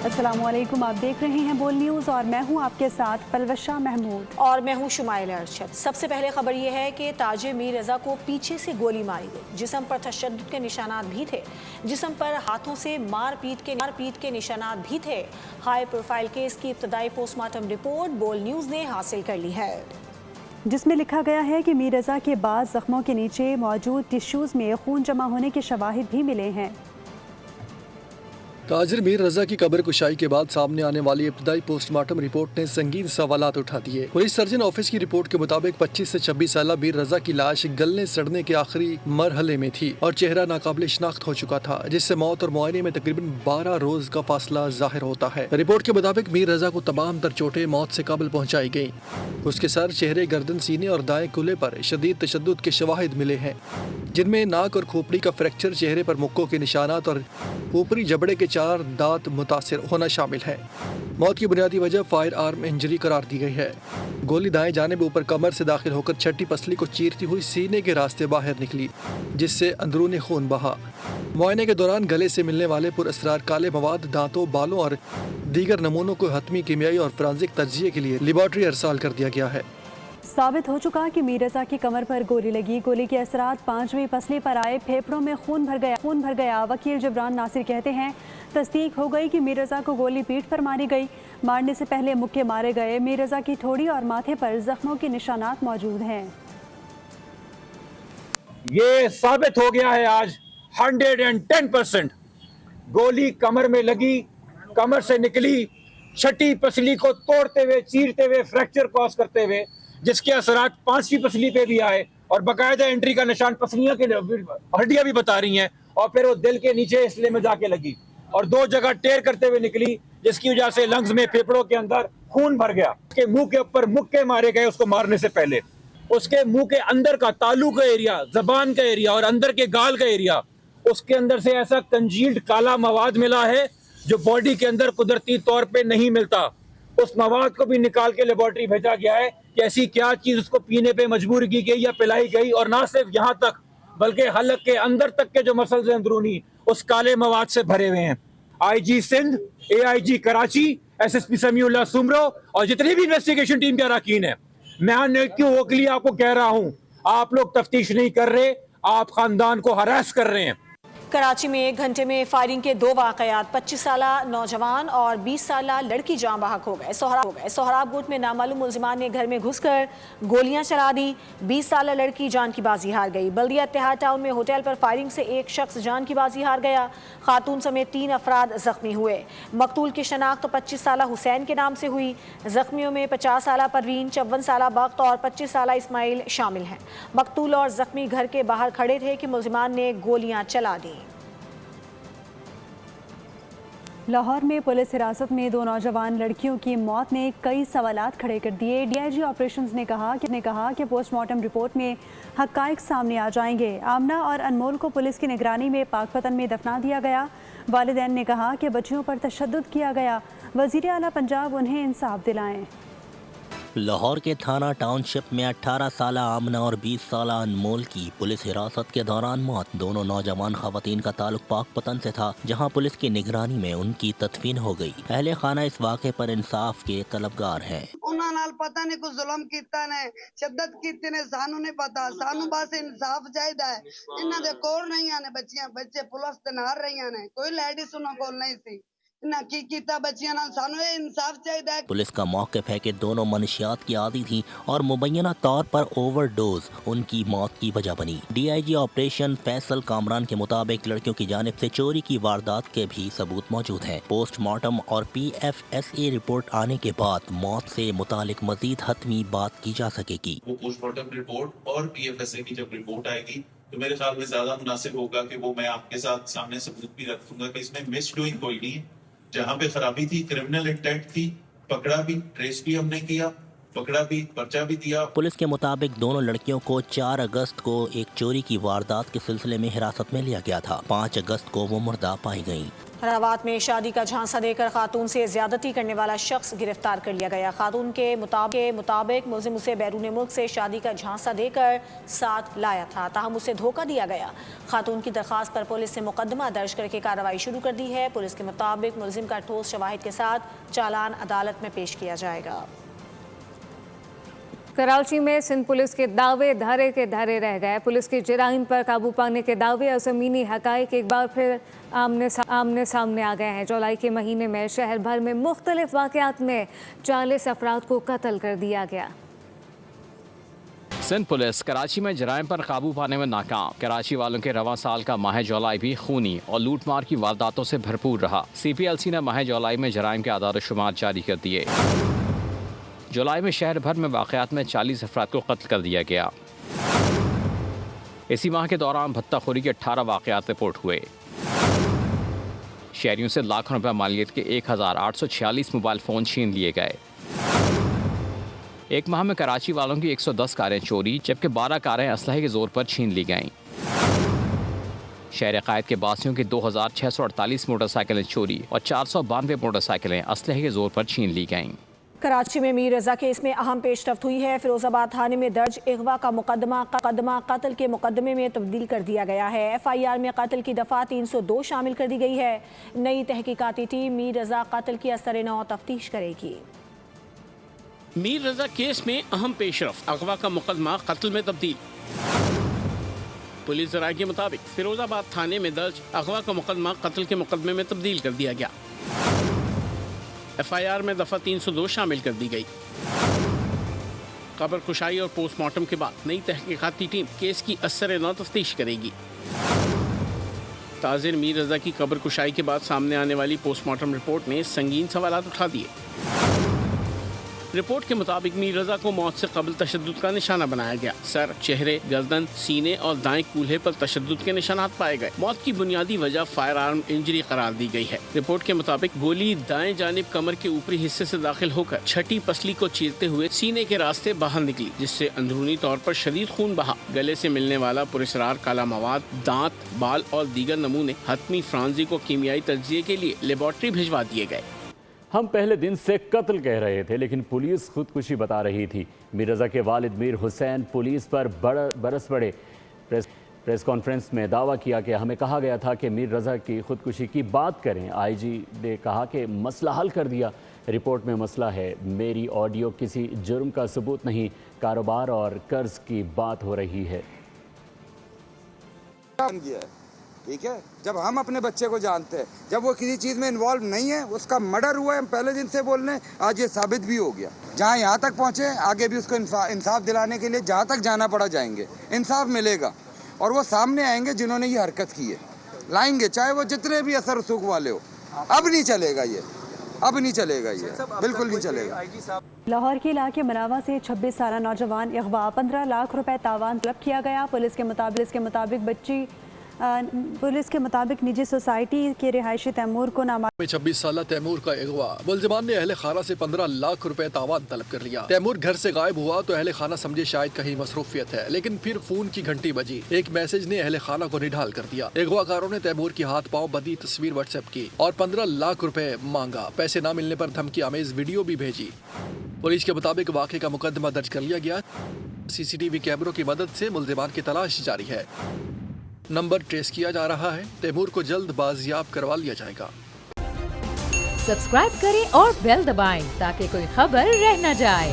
अस्सलामुअलैकुम, आप देख रहे हैं बोल न्यूज़ और मैं हूं आपके साथ पलवशा महमूद और मैं हूं शुमाइल अरशद। सबसे पहले खबर यह है कि ताजिर मीर रजा को पीछे से गोली मारी गई। जिस्म पर तशद्दुद के निशानात भी थे। जिस्म पर हाथों से मारपीट के निशानात भी थे। हाई प्रोफाइल केस की इब्तदाई पोस्टमार्टम रिपोर्ट बोल न्यूज़ ने हासिल कर ली है, जिसमें लिखा गया है कि मीर रजा के बाद जख्मों के नीचे मौजूद टिश्यूज़ में खून जमा होने के शवाहिद भी मिले हैं। ताजिर मीर रजा की कब्र कुशाई के बाद सामने आने वाली इब्तदाई पोस्टमार्टम रिपोर्ट ने संगीन सवालात उठा दिए। पुलिस सर्जन ऑफिस की रिपोर्ट के मुताबिक 25 से 26 साल मीर रजा की लाश गलने सड़ने के आखिरी मरहले में थी और चेहरा नाकाबिल शिनाख्त हो चुका था, जिससे मौत और मुआयने में तकरीबन 12 रोज का फासला जाहिर होता है। रिपोर्ट के मुताबिक मीर रजा को तमाम तर चोटें मौत से काबिल पहुँचाई गयी। उसके सर, चेहरे, गर्दन, सीने और दाएं कुल्हे पर शदीद तशद्दुद के शवाहिद मिले हैं, जिनमें नाक और खोपड़ी का फ्रैक्चर, चेहरे पर मुक्कों के निशानात और ऊपरी जबड़े के 4 दांत मुतासिर होना शामिल है। मौत की बुनियादी वजह फायर आर्म इंजरी करार दी गई है। गोली दाएं जानिब ऊपर कमर से दाखिल होकर छठी पसली को चीरती हुई सीने के रास्ते बाहर निकली, जिससे अंदरूनी खून बहा। मुआयने के दौरान गले से मिलने वाले पुरअसरार काले मवाद दांतों, बालों और दीगर नमूनों को हतमी कीमियाई और फोरेंसिक तज्जिये के लिए लेबॉर्ट्री अरसाल कर दिया गया है। साबित हो चुका कि मीर रजा की कमर पर गोली लगी। गोली के असरात 5वीं पसली पर आए, फेफड़ों में खून भर गया। वकील जबरान नासिर कहते हैं तस्दीक हो गई कि मीर रजा को गोली पीठ पर मारी गई। मारने से पहले मुक्के मारे गए। मीर रजा की ठोड़ी और माथे पर जख्मों के निशानात मौजूद हैं। ये साबित हो गया है आज 110% गोली कमर में लगी, कमर से निकली, छठी पसली को तोड़ते हुए, चीरते हुए, फ्रैक्चर कॉज करते हुए, जिसके असरात 5वीं पसली पे भी आए और बाकायदा एंट्री का निशान पसलियां की हड्डियां भी बता रही हैं, और फिर वो दिल के नीचे इसलिए में जाके लगी और 2 जगह टेर करते हुए निकली, जिसकी वजह से लंग्स में, फेफड़ों के अंदर खून भर गया। उसके मुंह के ऊपर मुक्के मारे गए उसको मारने से पहले। उसके मुंह के अंदर का तालू का एरिया, जबान का एरिया और अंदर के गाल का एरिया, उसके अंदर से ऐसा कंजील्ड काला मवाद मिला है जो बॉडी के अंदर कुदरती तौर पे नहीं मिलता। उस मवाद को भी निकाल के लेबोरेटरी भेजा गया है कि ऐसी क्या चीज उसको पीने पे मजबूर की गई या पिलाई गई, और ना सिर्फ यहाँ तक बल्कि हलक के अंदर तक के जो मसल्स हैं अंदरूनी, उस काले मवाद से भरे हुए हैं। IG Sindh, AIG Karachi, SSP Samiullah Soomro और जितनी भी इन्वेस्टिगेशन टीम के अरकान है, मैं क्यों वकीली आपको कह रहा हूँ, आप लोग तफ्तीश नहीं कर रहे, आप खानदान को हरास कर रहे हैं। कराची में 1 घंटे में फायरिंग के 2 वाकयात, 25 साल नौजवान और 20 साल लड़की जाँ बहक हो गए। सोहराबगुट में नामालूम मुलजिमान ने घर में घुसकर गोलियां चला दी। 20 साल लड़की जान की बाजी हार गई। बल्दिया इत्तेहाद टाउन में होटल पर फायरिंग से एक शख्स जान की बाजी हार गया। खातून समेत 3 अफराद जख्मी हुए। मकतूल की शनाख्त 25 साल हुसैन के नाम से हुई। जख्मियों में 50 साल परवीन, 54 साल बख्त और 25 साल इस्माइल शामिल हैं। मकतूल और जख्मी घर के बाहर खड़े थे कि मुलजिमान ने गोलियां चला दी। लाहौर में पुलिस हिरासत में 2 नौजवान लड़कियों की मौत ने कई सवालात खड़े कर दिए। DIG ऑपरेशंस ने कहा कि पोस्टमार्टम रिपोर्ट में हक़ाइक़ सामने आ जाएंगे। आमना और अनमोल को पुलिस की निगरानी में पाकपतन में दफना दिया गया। वालिदैन ने कहा कि बच्चियों पर तशद्दुद किया गया। वज़ीर आला पंजाब उन्हें इंसाफ दिलाएं। लाहौर के थाना टाउनशिप में 18 साल आमना और 20 साल अनमोल की पुलिस हिरासत के दौरान मौत। दोनों नौजवान खवातीन का ताल्लुक पाकपतन से था, जहां पुलिस की निगरानी में उनकी तदफीन हो गई। अहले खाना इस वाक़े पर इंसाफ के तलबगार हैं। उन्हां नाल पता नहीं कुछ जुल्म कीता ने, शिद्दत कीती ने, सानू नहीं पता। सानू बस इंसाफ चाहिदा है। इन्हां दे कोल नहीं आने बच्चियां, बच्चे पुलिस दे नाल रहियां ने, कोई लेडीज उन्हां कोल नहीं सी। पुलिस का मौक़िफ़ है कि दोनों मनशियात की आदी थी और मुबैना तौर पर ओवरडोज उनकी मौत की वजह बनी। DIG ऑपरेशन फैसल कामरान के मुताबिक लड़कियों की जानिब से चोरी की वारदात के भी सबूत मौजूद हैं। पोस्टमार्टम और PFSA रिपोर्ट आने के बाद मौत से मुतालिक मजीद हतमी बात की जा सकेगी। वो पोस्टमार्टम रिपोर्ट और PFSA की जब रिपोर्ट आएगी तो मेरे ख्याल में ज्यादा मुनासिब होगा कि वो मैं आपके साथ सामने सबूत भी रखूंगा कि इसमें मिस डूइंग कोई नहीं है। जहाँ पे खराबी थी, क्रिमिनल इंटेंट थी, पकड़ा भी, ट्रेस भी हमने किया, पकड़ा भी, पर्चा भी दिया। पुलिस के मुताबिक दोनों लड़कियों को 4 अगस्त को एक चोरी की वारदात के सिलसिले में हिरासत में लिया गया था। 5 अगस्त को वो मुर्दा पाई गयी। फरावात में शादी का झांसा देकर खातून से ज्यादती करने वाला शख्स गिरफ्तार कर लिया गया। खातून के मुताबिक मुलजिम उसे बैरून मुल्क से शादी का झांसा देकर साथ लाया था, ताहम उसे धोखा दिया गया। खातून की दरखास्त पर पुलिस ने मुकदमा दर्ज करके कार्रवाई शुरू कर दी है। पुलिस के मुताबिक मुलजिम का ठोस शवाहिद के साथ चालान अदालत में पेश किया जाएगा। कराची में सिंध पुलिस के दावे धरे के धरे रह गए। पुलिस के जराइम पर काबू पाने के दावे और ज़मीनी हक़ाइक़ एक बार फिर आमने सामने आ गए हैं। जुलाई के महीने में शहर भर में मुख्तलिफ वाक़यात में 40 अफराद को कत्ल कर दिया गया। सिंध पुलिस कराची में जराइम पर काबू पाने में नाकाम। कराची वालों के रवां साल का माह जुलाई भी खूनी और लूटमार की वारदातों से भरपूर रहा। CPLC ने माह जुलाई में जराइम के आदार शुमार जारी कर दिए। जुलाई में शहर भर में वाक़यात में 40 अफराद को कत्ल कर दिया गया। इसी माह के दौरान भत्ताखोरी के 18 वाक़यात रिपोर्ट हुए। शहरियों से लाखों रुपए मालियत के 1846 मोबाइल फ़ोन छीन लिए गए। एक माह में कराची वालों की 110 कारें चोरी, जबकि 12 कारें असलहे के जोर पर छीन ली गईं। शहर कायद के बासियों की 2648 मोटरसाइकिलें चोरी और 492 मोटरसाइकिलें असलहे के जोर पर छीन ली गईं। कराची में मीर रजा केस में अहम पेशरफ्त हुई है। फिरोजाबाद थाने में दर्ज अगवा का मुकदमा कत्ल के मुकदमे में तब्दील कर दिया गया है। FIR में कत्ल की दफ़ा 302 शामिल कर दी गई है। नई तहकीकाती टीम मीर रजा कत्ल की असर नौ तफ्तीश करेगी। मीर रजा केस में अहम पेशरफ्त, अगवा का मुकदमा कत्ल में तब्दील। पुलिस ज़राए के मुताबिक फिरोजाबाद थाने में दर्ज अगवा का मुकदमा कत्ल के मुकदमे में तब्दील कर दिया गया। FIR में दफ़ा 302 शामिल कर दी गई। कब्र कुशाई और पोस्टमार्टम के बाद नई तहकीकाती टीम केस की असर नौ तफ्तीश करेगी। ताजिर मीर रजा की कब्र कुशाई के बाद सामने आने वाली पोस्टमार्टम रिपोर्ट ने संगीन सवालात उठा दिए। रिपोर्ट के मुताबिक मीर रजा को मौत से कबल तशद्दुद का निशाना बनाया गया। सर, चेहरे, गर्दन, सीने और दाएं कूल्हे पर तशद्दुद के निशानात पाए गए। मौत की बुनियादी वजह फायर आर्म इंजरी करार दी गई है। रिपोर्ट के मुताबिक गोली दाएं जानिब कमर के ऊपरी हिस्से से दाखिल होकर छठी पसली को चीरते हुए सीने के रास्ते बाहर निकली, जिससे अंदरूनी तौर पर शदीद खून बहा। गले से मिलने वाला पुरस्रार काला मवाद, दांत, बाल और दीगर नमूने हतमी फ्रांसी को कीमियाई तज्जिए के लिए लेबॉर्ट्री भिजवा दिए गए। हम पहले दिन से कत्ल कह रहे थे, लेकिन पुलिस खुदकुशी बता रही थी। मीर रजा के वालिद मीर हुसैन पुलिस पर बरस पड़े। प्रेस कॉन्फ्रेंस में दावा किया कि हमें कहा गया था कि मीर रजा की खुदकुशी की बात करें। IG ने कहा कि मसला हल कर दिया। रिपोर्ट में मसला है, मेरी ऑडियो किसी जुर्म का सबूत नहीं, कारोबार और कर्ज की बात हो रही है। ठीक है, जब हम अपने बच्चे को जानते हैं, जब वो किसी चीज़ में इन्वॉल्व नहीं है, उसका मर्डर हुआ है, हम पहले दिन से बोल रहे हैं, आज ये साबित भी हो गया। जहाँ यहाँ तक पहुँचे, आगे भी उसको इंसाफ दिलाने के लिए जहाँ तक जाना पड़ा जाएंगे, इंसाफ मिलेगा और वो सामने आएंगे जिन्होंने ये हरकत की है, लाएंगे, चाहे वो जितने भी असर रसूख वाले हो। अब नहीं चलेगा ये, अब नहीं चलेगा ये, बिल्कुल नहीं चलेगा। लाहौर के इलाके मनावा से 26 साल नौजवान अगवा, 15 लाख रुपए तावान तलब किया गया। पुलिस के मुताबिक निजी सोसाइटी के रिहायशी तैमूर को नामा में 26 साल तैमूर का अगवा, मुलजिमान ने अहले खाना से 15 लाख रुपए तावान तलब कर लिया। तैमूर घर से गायब हुआ तो अहले खाना समझे शायद कहीं मसरूफियत है, लेकिन फिर फोन की घंटी बजी। एक मैसेज ने अहले खाना को निढाल कर दिया। अगवाकारों ने तैमूर की हाथ पांव बंधी तस्वीर व्हाट्सएप की और 15 लाख रुपए मांगा। पैसे न मिलने पर धमकी आमेज वीडियो भी भेजी। पुलिस के मुताबिक वाक़े का मुकदमा दर्ज कर लिया गया। CCTV कैमरों की मदद से मुलजिमान की तलाश जारी है। नंबर ट्रेस किया जा रहा है। तैमूर को जल्द बाजियाब करवा लिया जाएगा। सब्सक्राइब करें और बेल दबाएं ताकि कोई खबर रह न जाए।